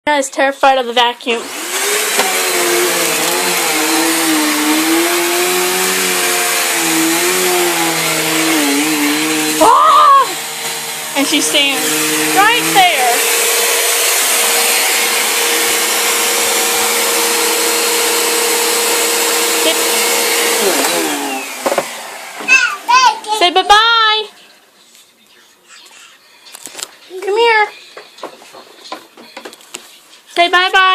Anna is terrified of the vacuum. Ah! And she stands right there. Say bye-bye. Come here. Say bye-bye.